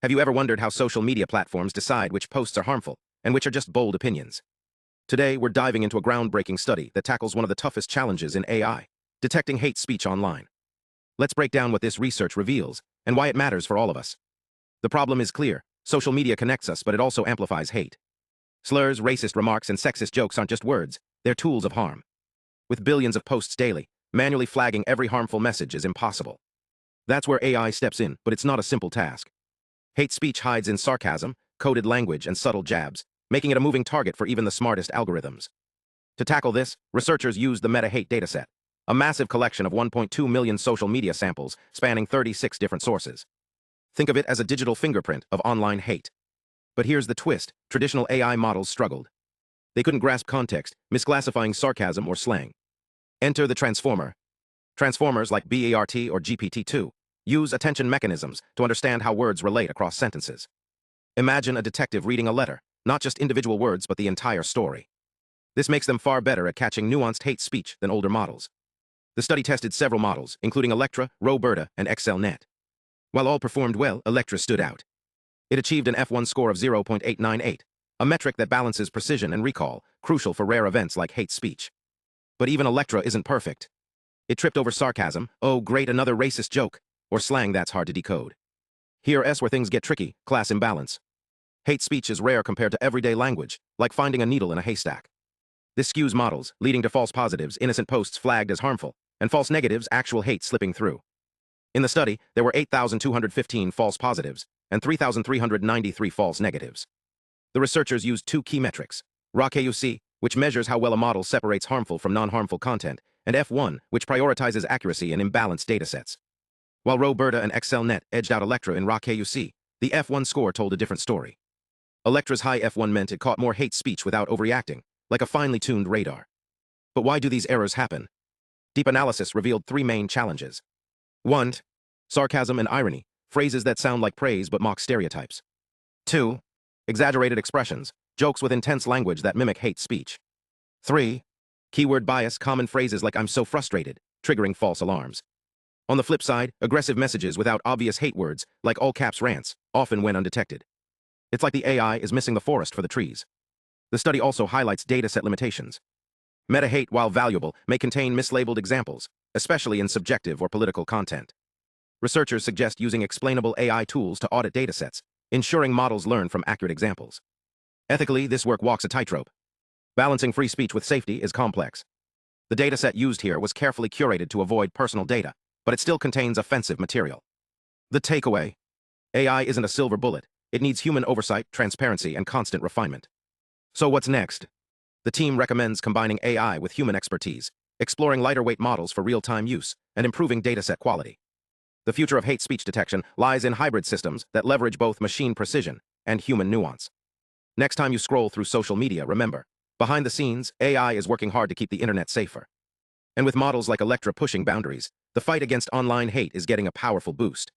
Have you ever wondered how social media platforms decide which posts are harmful and which are just bold opinions? Today, we're diving into a groundbreaking study that tackles one of the toughest challenges in AI, detecting hate speech online. Let's break down what this research reveals and why it matters for all of us. The problem is clear. Social media connects us, but it also amplifies hate. Slurs, racist remarks, and sexist jokes aren't just words, they're tools of harm. With billions of posts daily, manually flagging every harmful message is impossible. That's where AI steps in, but it's not a simple task. Hate speech hides in sarcasm, coded language, and subtle jabs, making it a moving target for even the smartest algorithms. To tackle this, researchers used the meta-hate dataset, a massive collection of 1.2 million social media samples spanning 36 different sources. Think of it as a digital fingerprint of online hate. But here's the twist: traditional AI models struggled. They couldn't grasp context, misclassifying sarcasm or slang. Enter the transformer. Transformers like BERT or GPT-2 use attention mechanisms to understand how words relate across sentences. Imagine a detective reading a letter, not just individual words but the entire story. This makes them far better at catching nuanced hate speech than older models. The study tested several models, including ELECTRA, RoBERTa, and XLNet. While all performed well, ELECTRA stood out. It achieved an F1 score of 0.898, a metric that balances precision and recall, crucial for rare events like hate speech. But even ELECTRA isn't perfect. It tripped over sarcasm, "Oh great, another racist joke," or slang that's hard to decode. Here's where things get tricky: class imbalance. Hate speech is rare compared to everyday language, like finding a needle in a haystack. This skews models, leading to false positives, innocent posts flagged as harmful, and false negatives, actual hate slipping through. In the study, there were 8,215 false positives and 3,393 false negatives. The researchers used two key metrics: ROC-AUC, which measures how well a model separates harmful from non-harmful content, and F1, which prioritizes accuracy in imbalanced datasets. While RoBERTa and XLNet edged out ELECTRA in ROC-AUC, the F1 score told a different story. ELECTRA's high F1 meant it caught more hate speech without overreacting, like a finely tuned radar. But why do these errors happen? Deep analysis revealed three main challenges. 1. Sarcasm and irony, phrases that sound like praise but mock stereotypes. 2. Exaggerated expressions, jokes with intense language that mimic hate speech. 3. Keyword bias, common phrases like "I'm so frustrated," triggering false alarms. On the flip side, aggressive messages without obvious hate words, like all-caps rants, often went undetected. It's like the AI is missing the forest for the trees. The study also highlights dataset limitations. Meta-hate, while valuable, may contain mislabeled examples, especially in subjective or political content. Researchers suggest using explainable AI tools to audit datasets, ensuring models learn from accurate examples. Ethically, this work walks a tightrope. Balancing free speech with safety is complex. The dataset used here was carefully curated to avoid personal data, but it still contains offensive material. The takeaway: AI isn't a silver bullet. It needs human oversight, transparency, and constant refinement. So what's next? The team recommends combining AI with human expertise, exploring lighter-weight models for real-time use, and improving dataset quality. The future of hate speech detection lies in hybrid systems that leverage both machine precision and human nuance. Next time you scroll through social media, remember, behind the scenes, AI is working hard to keep the internet safer. And with models like ELECTRA pushing boundaries, the fight against online hate is getting a powerful boost.